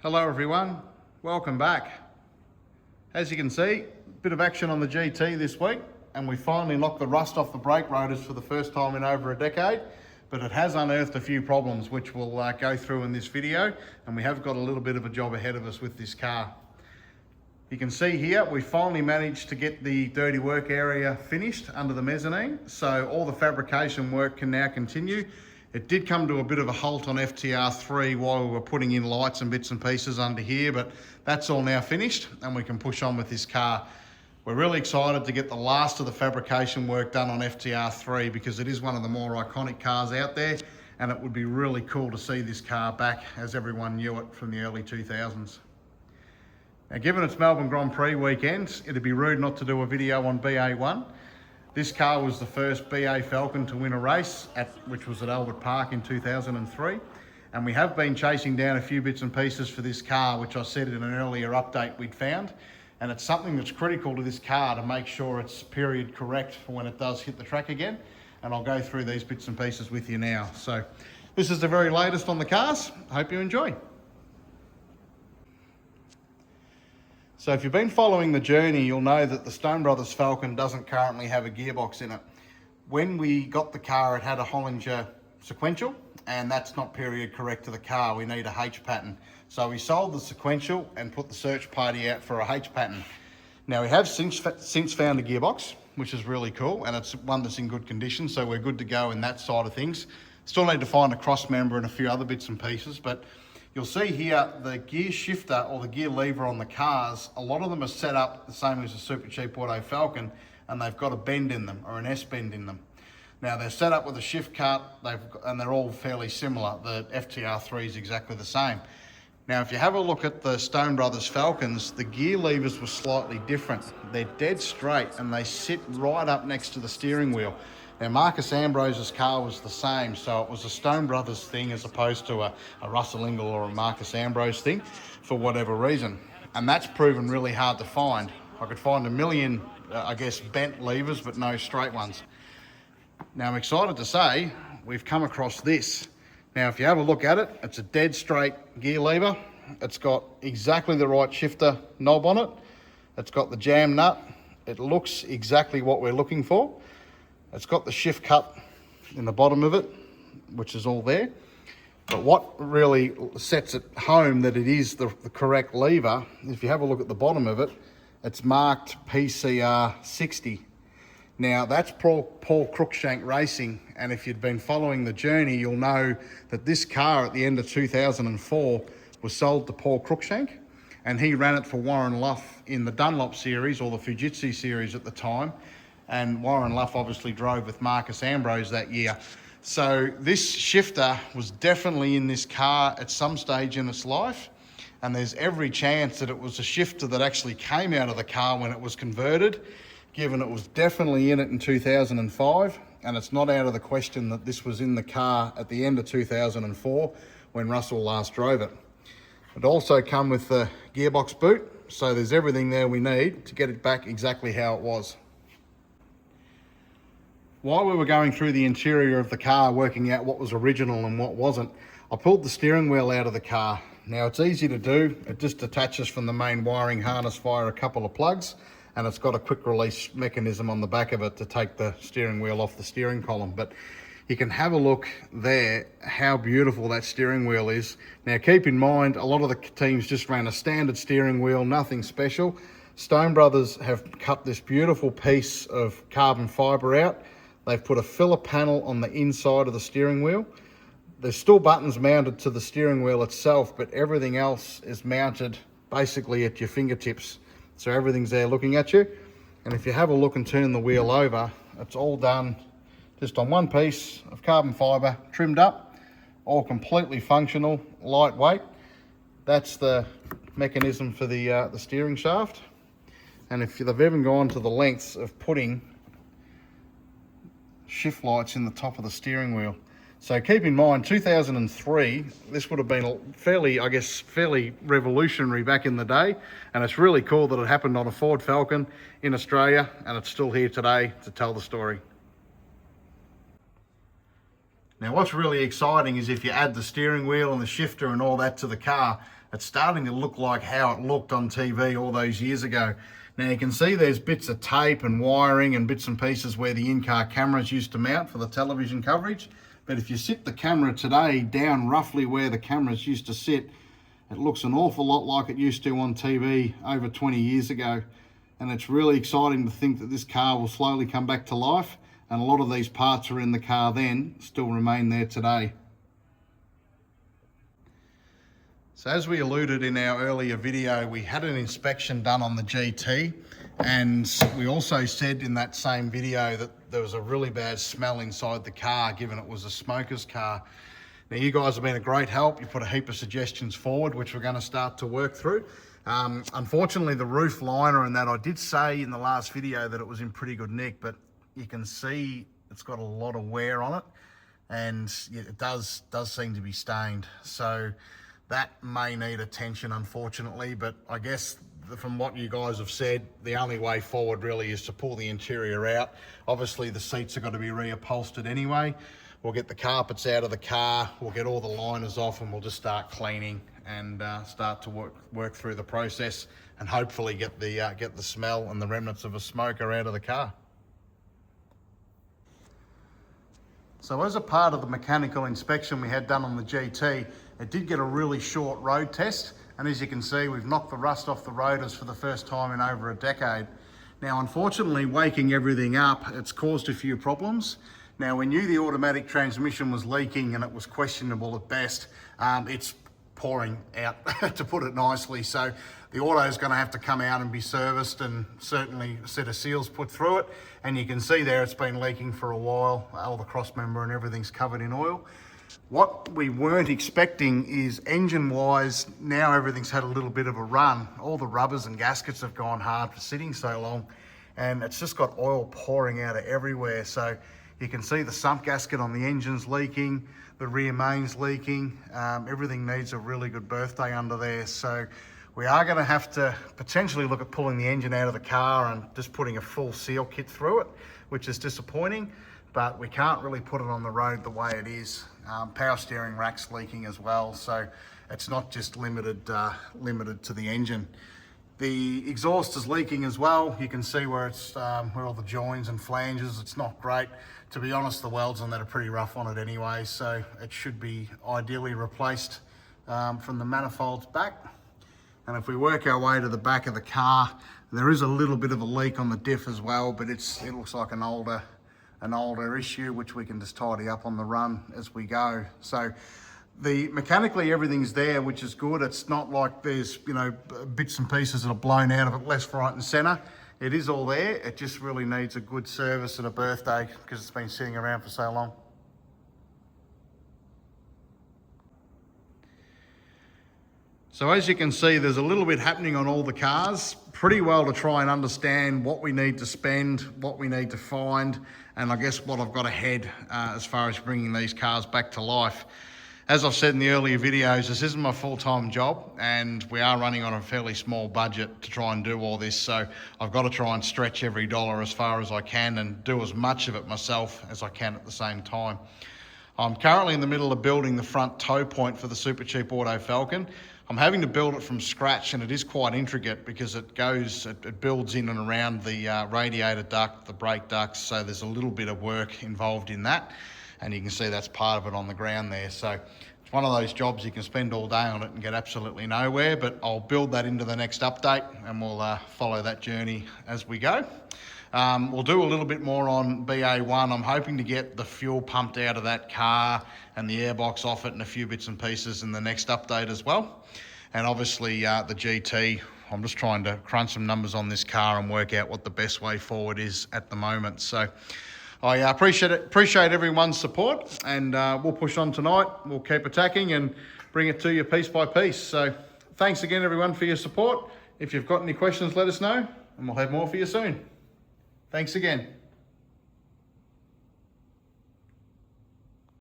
Hello everyone, welcome back. As you can see, a bit of action on the GT this week, and we finally knocked the rust off the brake rotors for the first time in over a decade, but it has unearthed a few problems which we'll go through in this video, and we have got a little bit of a job ahead of us with this car. You can see here, we finally managed to get the dirty work area finished under the mezzanine, so all the fabrication work can now continue. It did come to a bit of a halt on FTR3 while we were putting in lights and bits and pieces under here, but that's all now finished and we can push on with this car. We're really excited to get the last of the fabrication work done on FTR3 because it is one of the more iconic cars out there, and it would be really cool to see this car back as everyone knew it from the early 2000s. Now, given it's Melbourne Grand Prix weekend, it'd be rude not to do a video on BA1. This car was the first BA Falcon to win a race, which was at Albert Park in 2003. And we have been chasing down a few bits and pieces for this car, which I said in an earlier update we'd found. And it's something that's critical to this car to make sure it's period correct for when it does hit the track again. And I'll go through these bits and pieces with you now. So this is the very latest on the cars. I hope you enjoy. So if you've been following the journey, you'll know that the Stone Brothers Falcon doesn't currently have a gearbox in it. When we got the car, it had a Holden sequential, and that's not period correct to the car. We need a H pattern. So we sold the sequential and put the search party out for a H pattern. Now we have since found a gearbox, which is really cool, and it's one that's in good condition, so we're good to go in that side of things. Still need to find a cross member and a few other bits and pieces, but you'll see here the gear shifter or the gear lever on the cars, a lot of them are set up the same as a Super Cheap Auto Falcon, and they've got a bend in them, or an S-bend in them. Now they're set up with a shift cut, and they're all fairly similar. The FTR3 is exactly the same. Now if you have a look at the Stone Brothers Falcons, the gear levers were slightly different. They're dead straight and they sit right up next to the steering wheel. Now, Marcus Ambrose's car was the same, so it was a Stone Brothers thing as opposed to a Russell Ingall or a Marcus Ambrose thing for whatever reason. And that's proven really hard to find. I could find a million, bent levers, but no straight ones. Now, I'm excited to say we've come across this. Now, if you have a look at it, it's a dead straight gear lever. It's got exactly the right shifter knob on it. It's got the jam nut. It looks exactly what we're looking for. It's got the shift cut in the bottom of it, which is all there. But what really sets it home that it is the correct lever, if you have a look at the bottom of it, it's marked PCR 60. Now that's Paul Cruikshank Racing, and if you'd been following the journey, you'll know that this car at the end of 2004 was sold to Paul Cruikshank, and he ran it for Warren Luff in the Dunlop series, or the Fujitsu series at the time. And Warren Luff obviously drove with Marcus Ambrose that year. So this shifter was definitely in this car at some stage in its life. And there's every chance that it was a shifter that actually came out of the car when it was converted, given it was definitely in it in 2005. And it's not out of the question that this was in the car at the end of 2004 when Russell last drove it. It also come with the gearbox boot. So there's everything there we need to get it back exactly how it was. While we were going through the interior of the car, working out what was original and what wasn't, I pulled the steering wheel out of the car. Now it's easy to do. It just detaches from the main wiring harness via a couple of plugs, and it's got a quick release mechanism on the back of it to take the steering wheel off the steering column. But you can have a look there how beautiful that steering wheel is. Now keep in mind, a lot of the teams just ran a standard steering wheel, nothing special. Stone Brothers have cut this beautiful piece of carbon fibre out. They've put a filler panel on the inside of the steering wheel. There's still buttons mounted to the steering wheel itself, but everything else is mounted basically at your fingertips. So everything's there looking at you. And if you have a look and turn the wheel over, it's all done just on one piece of carbon fibre, trimmed up, all completely functional, lightweight. That's the mechanism for the steering shaft. And if they've even gone to the lengths of putting shift lights in the top of the steering wheel. So keep in mind, 2003, this would have been fairly revolutionary back in the day, and it's really cool that it happened on a Ford Falcon in Australia, and it's still here today to tell the story. Now what's really exciting is if you add the steering wheel and the shifter and all that to the car, it's starting to look like how it looked on TV all those years ago. Now you can see there's bits of tape and wiring and bits and pieces where the in-car cameras used to mount for the television coverage. But if you sit the camera today down roughly where the cameras used to sit, it looks an awful lot like it used to on TV over 20 years ago. And it's really exciting to think that this car will slowly come back to life, and a lot of these parts are in the car then still remain there today. So as we alluded in our earlier video, we had an inspection done on the GT, and we also said in that same video that there was a really bad smell inside the car, given it was a smoker's car. Now you guys have been a great help. You put a heap of suggestions forward, which we're going to start to work through. Unfortunately, the roof liner and that, I did say in the last video that it was in pretty good nick, but you can see it's got a lot of wear on it, and it does seem to be stained. So that may need attention, unfortunately, but I guess from what you guys have said, the only way forward really is to pull the interior out. Obviously the seats are going to be reupholstered anyway. We'll get the carpets out of the car, we'll get all the liners off, and we'll just start cleaning and start to work through the process, and hopefully get the smell and the remnants of a smoker out of the car. So as a part of the mechanical inspection we had done on the GT, it did get a really short road test, and as you can see, we've knocked the rust off the rotors for the first time in over a decade. Now unfortunately, waking everything up, it's caused a few problems. Now we knew the automatic transmission was leaking and it was questionable at best. It's pouring out, to put it nicely, so the auto is going to have to come out and be serviced, and certainly a set of seals put through it. And you can see there it's been leaking for a while. All the cross member and everything's covered in oil. What we weren't expecting is engine-wise, now everything's had a little bit of a run. All the rubbers and gaskets have gone hard for sitting so long, and it's just got oil pouring out of everywhere. So you can see the sump gasket on the engine's leaking, the rear main's leaking. Everything needs a really good birthday under there. So we are going to have to potentially look at pulling the engine out of the car and just putting a full seal kit through it, which is disappointing, but we can't really put it on the road the way it is. Power steering rack's leaking as well, so it's not just limited to the engine. The exhaust is leaking as well. You can see where it's where all the joins and flanges. It's not great. To be honest, the welds on that are pretty rough on it anyway, so it should be ideally replaced from the manifolds back. And if we work our way to the back of the car, there is a little bit of a leak on the diff as well, but it looks like an older issue, which we can just tidy up on the run as we go. So mechanically everything's there, which is good. It's not like there's, bits and pieces that are blown out of it left, right and center. It is all there. It just really needs a good service and a birthday because it's been sitting around for so long. So as you can see, there's a little bit happening on all the cars, pretty well to try and understand what we need to spend, what we need to find, and I guess what I've got ahead as far as bringing these cars back to life. As I've said in the earlier videos, this isn't my full-time job, and we are running on a fairly small budget to try and do all this, so I've got to try and stretch every dollar as far as I can and do as much of it myself as I can at the same time. I'm currently in the middle of building the front tow point for the Super Cheap Auto Falcon. I'm having to build it from scratch, and it is quite intricate because it builds in and around the radiator duct, the brake ducts, so there's a little bit of work involved in that, and you can see that's part of it on the ground there. So it's one of those jobs you can spend all day on it and get absolutely nowhere, but I'll build that into the next update and we'll follow that journey as we go. We'll do a little bit more on BA1. I'm hoping to get the fuel pumped out of that car and the airbox off it and a few bits and pieces in the next update as well. And obviously the GT, I'm just trying to crunch some numbers on this car and work out what the best way forward is at the moment. So I appreciate everyone's support, and we'll push on tonight. We'll keep attacking and bring it to you piece by piece. So thanks again, everyone, for your support. If you've got any questions, let us know, and we'll have more for you soon. Thanks again.